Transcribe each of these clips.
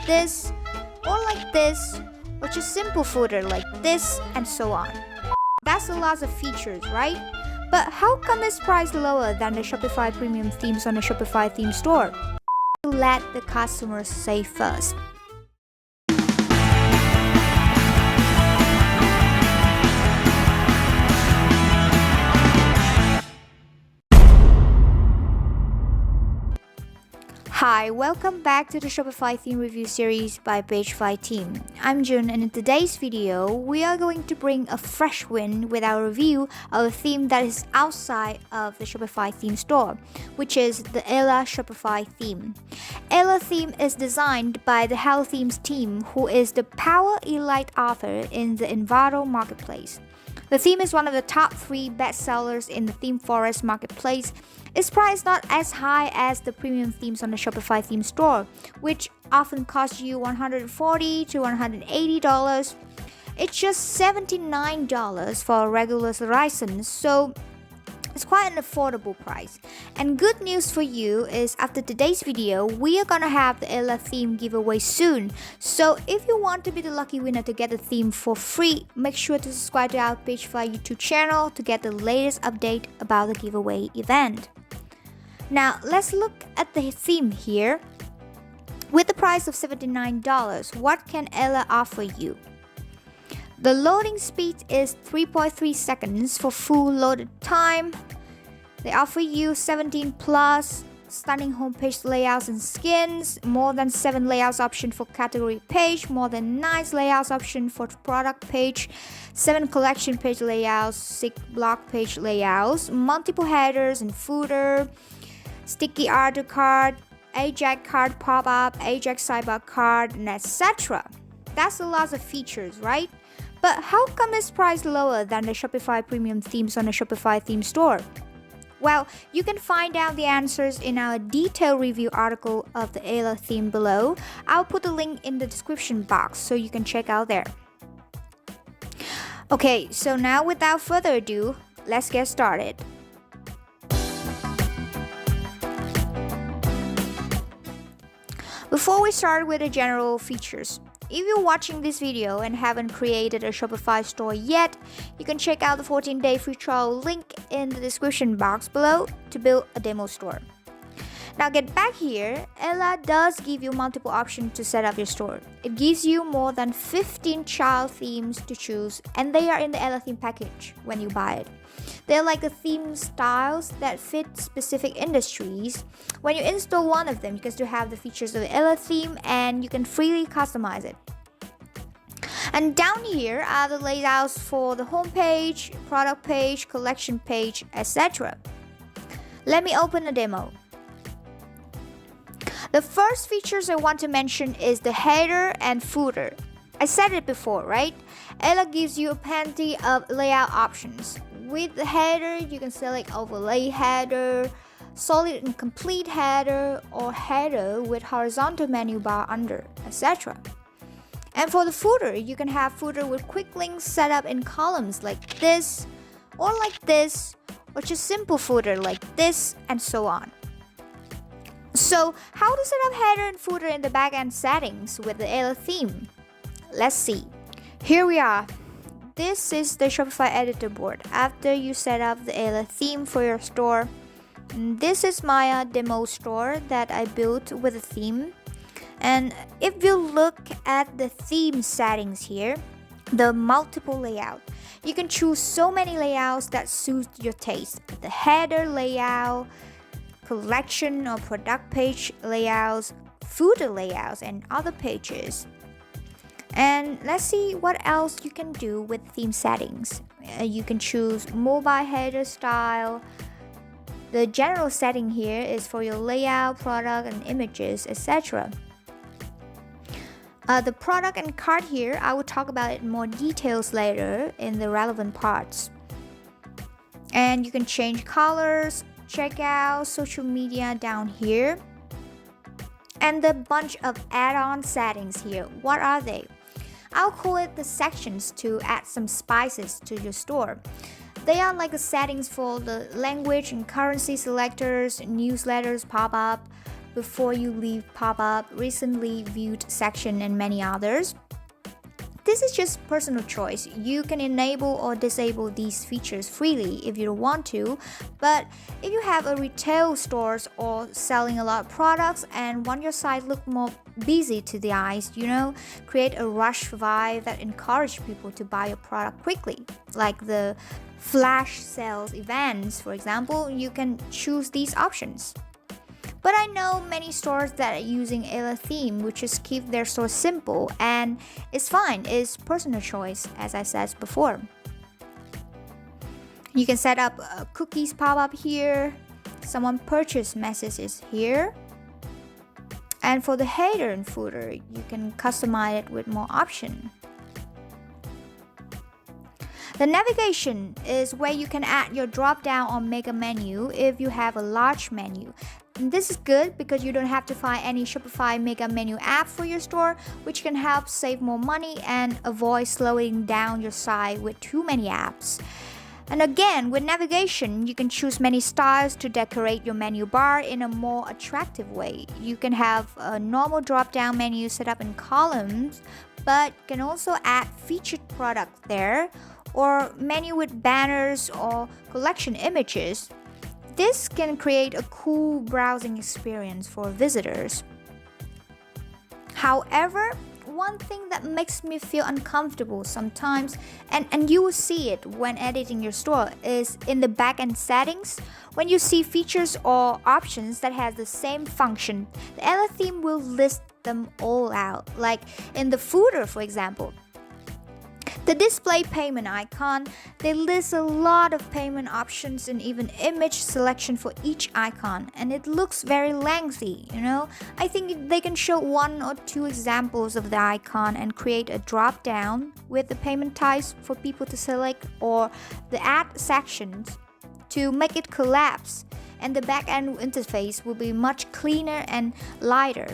this, or like this, or just simple footer like this, and so on. That's a lot of features, right? But how come it's priced lower than the Shopify premium themes on the Shopify theme store? Let the customers say first. Hi, welcome back to the Shopify theme review series by Shopify Theme. I'm Jun, and in today's video, we are going to bring a fresh wind with our review of a theme that is outside of the Shopify theme store, which is the Ella Shopify theme. Ella theme is designed by the Halothemes team, who is the power elite author in the Envato marketplace. The theme is one of the top 3 bestsellers in the Themeforest marketplace. It's priced not as high as the premium themes on the Shopify theme store, which often cost you $140 to $180. It's just $79 for a regular license, so it's quite an affordable price. And good news for you is after today's video, we are gonna have the Ella theme giveaway soon. So if you want to be the lucky winner to get the theme for free, make sure to subscribe to our Shopify YouTube channel to get the latest update about the giveaway event. Now let's look at the theme here. With the price of $79, what can Ella offer you? The loading speed is 3.3 seconds for full loaded time. They offer you 17 plus stunning homepage layouts and skins, more than 7 layouts option for category page, more than 9 layouts option for product page, 7 collection page layouts, 6 blog page layouts, multiple headers and footer, sticky art card, Ajax Pop-up, Ajax Sidebar card, and etc. That's a lot of features, right? But how come it's priced lower than the Shopify premium themes on the Shopify theme store? Well, you can find out the answers in our detailed review article of the Ella theme below. I'll put a link in the description box so you can check out there. Okay, so now without further ado, let's get started. Before we start with the general features, if you're watching this video and haven't created a Shopify store yet, you can check out the 14-day free trial link in the description box below to build a demo store. Now get back here, Ella does give you multiple options to set up your store. It gives you more than 15 child themes to choose, and they are in the Ella theme package when you buy it. They're like the theme styles that fit specific industries. When you install one of them, you can still have the features of the Ella theme and you can freely customize it. And down here are the layouts for the homepage, product page, collection page, etc. Let me open a demo. The first features I want to mention is the header and footer. I said it before, right? Ella gives you plenty of layout options. With the header, you can select overlay header, solid and complete header, or header with horizontal menu bar under, etc. And for the footer, you can have footer with quick links set up in columns like this, or like this, or just simple footer like this, and so on. So, how to set up header and footer in the backend settings with the Ella theme? Let's see. Here we are. This is the Shopify editor board after you set up the Ella theme for your store. This is my demo store that I built with a theme. And if you look at the theme settings here, the multiple layout, you can choose so many layouts that suit your taste. The header layout, collection or product page layouts, footer layouts, and other pages. And let's see what else you can do with theme settings. You can choose mobile header style. The general setting here is for your layout, product, and images, etc. The product and cart here, I will talk about it in more details later in the relevant parts. And you can change colors, checkout, social media down here. And the bunch of add-on settings here, what are they? I'll call it the sections to add some spices to your store. They are like the settings for the language and currency selectors, newsletters, pop-up, before you leave pop-up, recently viewed section, and many others. This is just personal choice. You can enable or disable these features freely if you don't want to, but if you have a retail stores or selling a lot of products and want your site look more busy to the eyes, create a rush vibe that encourage people to buy your product quickly, like the flash sales events, for example, you can choose these options. But I know many stores that are using Halotheme, which is keep their store simple, and it's fine. It's personal choice, as I said before. You can set up cookies pop-up here. Someone purchase messages here. And for the header and footer, you can customize it with more options. The navigation is where you can add your drop down or make a menu if you have a large menu. And this is good because you don't have to find any Shopify Mega Menu app for your store, which can help save more money and avoid slowing down your site with too many apps. And again, with navigation, you can choose many styles to decorate your menu bar in a more attractive way. You can have a normal drop-down menu set up in columns, but can also add featured products there, or menu with banners or collection images. This can create a cool browsing experience for visitors. However, one thing that makes me feel uncomfortable sometimes, and you will see it when editing your store, is in the backend settings. When you see features or options that has the same function, the Halotheme will list them all out. Like in the footer, for example, the display payment icon, they list a lot of payment options and even image selection for each icon, and it looks very lengthy, I think they can show 1 or 2 examples of the icon and create a drop down with the payment types for people to select, or the add sections to make it collapse, and the back-end interface will be much cleaner and lighter.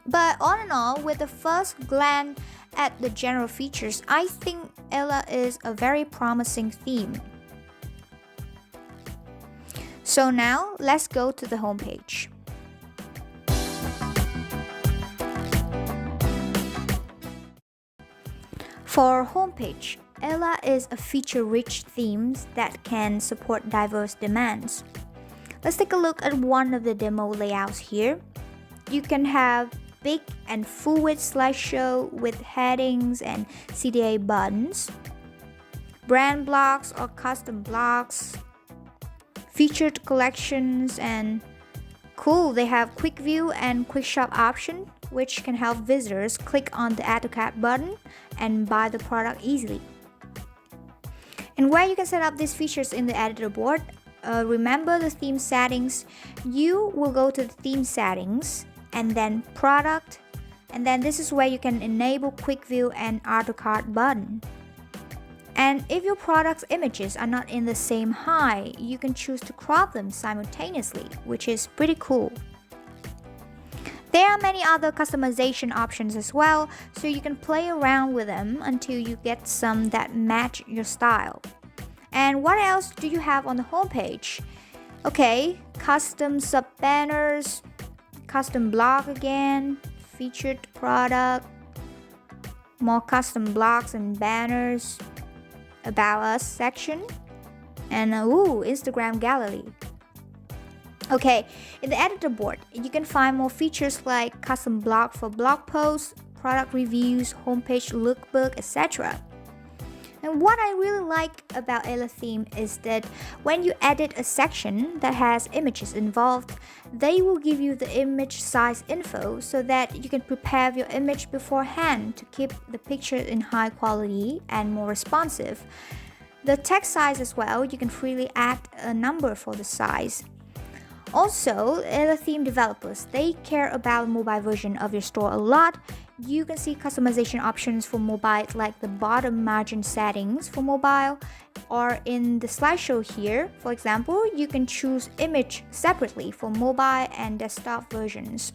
But all in all, with the first glance at the general features, I think Ella is a very promising theme. So now, let's go to the homepage. For homepage, Ella is a feature-rich theme that can support diverse demands. Let's take a look at one of the demo layouts here. You can have big and full-width slideshow with headings and CTA buttons, brand blocks or custom blocks, featured collections, and cool, they have quick view and quick shop option, which can help visitors click on the add to cart button and buy the product easily. And where you can set up these features in the editor board, remember the theme settings. You will go to the theme settings and then product, and then this is where you can enable quick view and add to cart button. And if your product's images are not in the same height, you can choose to crop them simultaneously, which is pretty cool. There are many other customization options as well, so you can play around with them until you get some that match your style. And what else do you have on the homepage? Okay, custom sub banners, custom blog again, featured product, more custom blogs and banners, about us section, and Instagram gallery. Okay, in the editor board, you can find more features like custom blog for blog posts, product reviews, homepage lookbook, etc. And what I really like about Halotheme is that when you edit a section that has images involved, they will give you the image size info so that you can prepare your image beforehand to keep the picture in high quality and more responsive. The text size as well, you can freely add a number for the size. Also, Halotheme developers, they care about the mobile version of your store a lot. You can see customization options for mobile, like the bottom margin settings for mobile, or in the slideshow here, for example, you can choose image separately for mobile and desktop versions.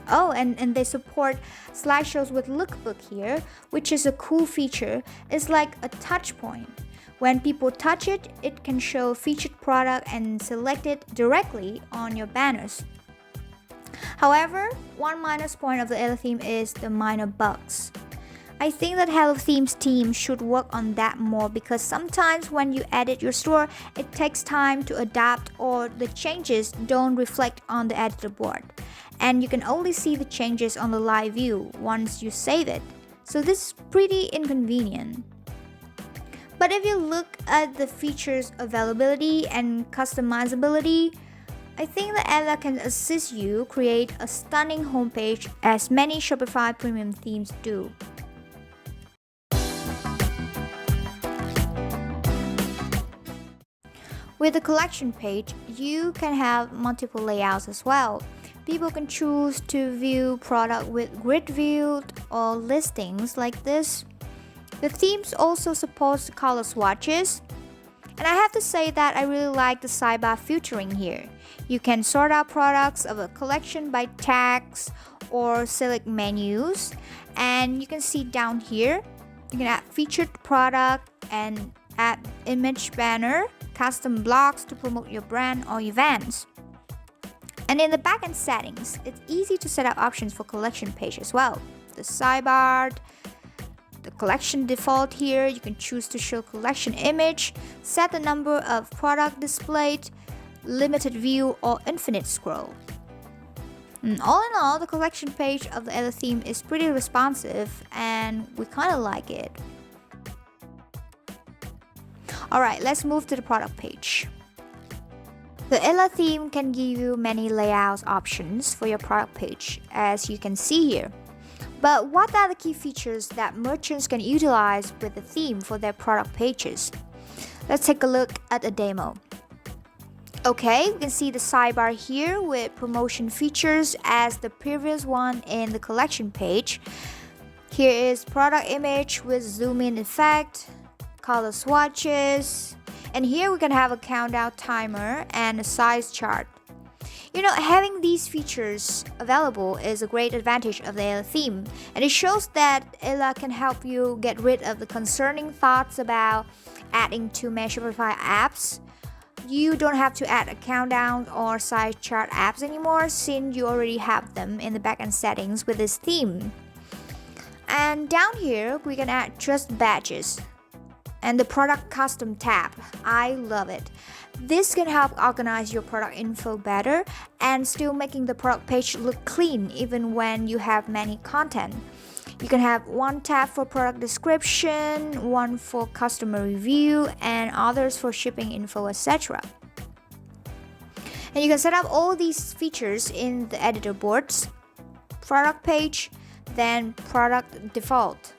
Oh, and they support slideshows with Lookbook here, which is a cool feature. It's like a touch point. When people touch it, it can show featured product and select it directly on your banners. However, one minus point of the Halotheme is the minor bugs. I think that Halothemes team should work on that more because sometimes when you edit your store, it takes time to adapt or the changes don't reflect on the editor board. And you can only see the changes on the live view once you save it. So this is pretty inconvenient. But if you look at the features availability and customizability, I think that Ella can assist you create a stunning homepage as many Shopify premium themes do. With the collection page, you can have multiple layouts as well. People can choose to view product with grid view or listings like this. The themes also support color swatches. And I have to say that I really like the sidebar featuring here. You can sort out products of a collection by tags or select menus. And you can see down here, you can add featured product and add image banner, custom blocks to promote your brand or events. And in the backend settings, it's easy to set up options for collection page as well. The sidebar, the collection default here, you can choose to show collection image, set the number of product displayed, limited view or infinite scroll. And all in all, the collection page of the Halotheme is pretty responsive and we kind of like it. Alright, let's move to the product page. The Halotheme can give you many layout options for your product page, as you can see here. But what are the key features that merchants can utilize with the theme for their product pages? Let's take a look at a demo. Okay, we can see the sidebar here with promotion features as the previous one in the collection page. Here is product image with zoom in effect, color swatches, and here we can have a countdown timer and a size chart. You know, having these features available is a great advantage of the Halotheme, and it shows that Ella can help you get rid of the concerning thoughts about adding too many Shopify apps. You don't have to add a countdown or size chart apps anymore since you already have them in the backend settings with this theme. And down here, we can add just badges and the product custom tab. I love it. This can help organize your product info better and still making the product page look clean even when you have many content. You can have one tab for product description, one for customer review, and others for shipping info, etc. And you can set up all these features in the editor boards, product page, then product default.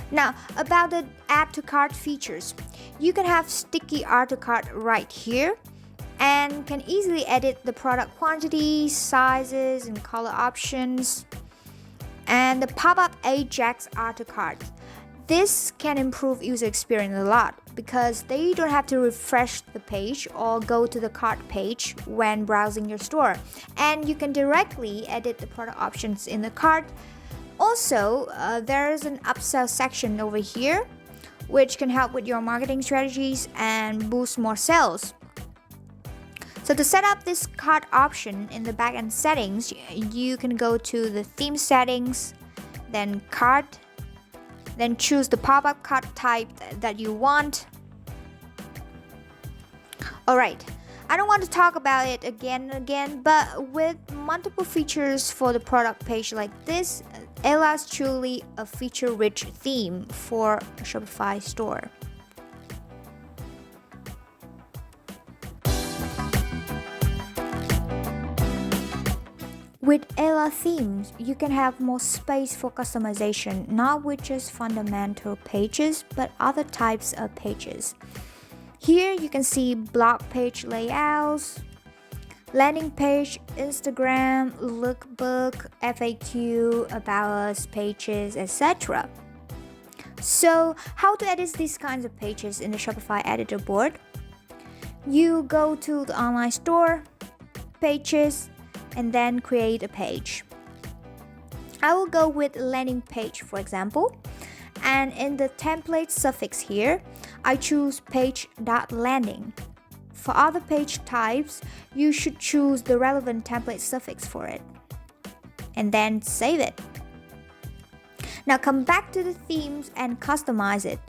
Now, about the add to cart features, you can have sticky add to cart right here and can easily edit the product quantities, sizes, and color options. And the pop-up Ajax add to cart. This can improve user experience a lot because they don't have to refresh the page or go to the cart page when browsing your store. And you can directly edit the product options in the cart. Also, there is an upsell section over here, which can help with your marketing strategies and boost more sales. So to set up this cart option in the backend settings, you can go to the theme settings, then cart, then choose the pop-up cart type that you want. Alright, I don't want to talk about it again and again, but with multiple features for the product page like this, Ella is truly a feature-rich theme for a Shopify store. With Ella themes, you can have more space for customization, not with just fundamental pages, but other types of pages. Here you can see blog page layouts, landing page, Instagram, Lookbook, FAQ, About Us pages, etc. So, how to edit these kinds of pages in the Shopify editor board? You go to the online store, pages, and then create a page. I will go with landing page, for example. And in the template suffix here, I choose page.landing. For other page types, you should choose the relevant template suffix for it. And then save it. Now come back to the themes and customize it.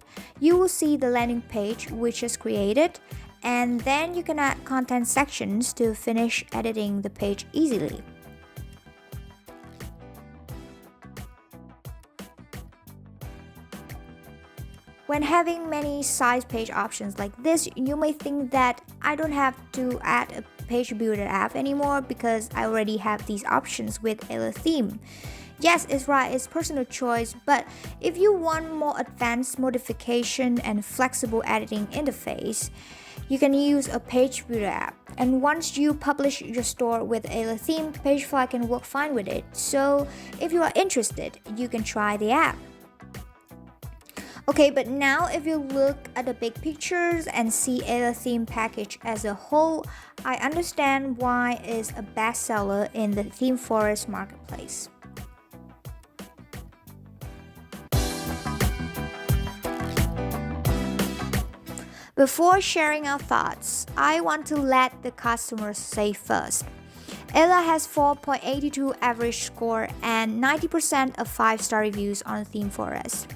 You will see the landing page which is created, and then you can add content sections to finish editing the page easily. When having many size page options like this, you may think that I don't have to add a page builder app anymore because I already have these options with Halotheme. Yes, it's right, it's personal choice, but if you want more advanced modification and flexible editing interface, you can use a page builder app. And once you publish your store with Halotheme, Pagefly can work fine with it. So if you are interested, you can try the app. Okay, but now if you look at the big pictures and see Halotheme package as a whole, I understand why it's a bestseller in the Themeforest marketplace. Before sharing our thoughts, I want to let the customers say first. Ella has 4.82 average score and 90% of 5-star reviews on Themeforest.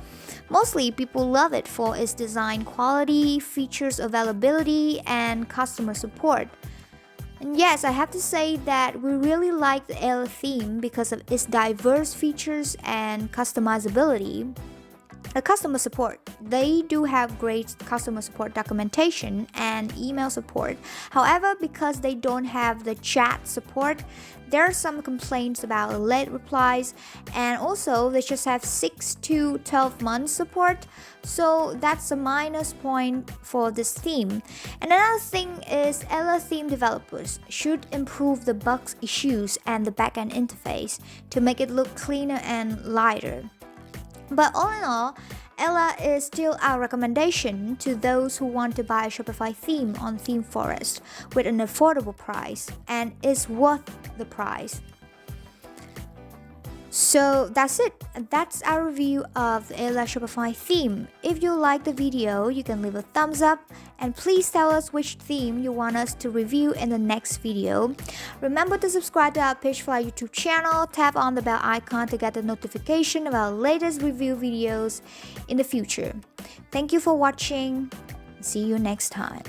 Mostly, people love it for its design quality, features availability, and customer support. And yes, I have to say that we really like the Halotheme because of its diverse features and customizability. The customer support, they do have great customer support documentation and email support. However, because they don't have the chat support, there are some complaints about late replies, and also they just have 6 to 12 months support. So that's a minus point for this theme. And another thing is Halotheme developers should improve the bugs issues and the backend interface to make it look cleaner and lighter. But all in all, Ella is still our recommendation to those who want to buy a Shopify theme on Themeforest with an affordable price, and is worth the price. So that's it. That's our review of the Ella Shopify theme. If you like the video, you can leave a thumbs up, and please tell us which theme you want us to review in the next video. Remember to subscribe to our Pagefly YouTube channel, tap on the bell icon to get the notification of our latest review videos in the future. Thank you for watching. See you next time.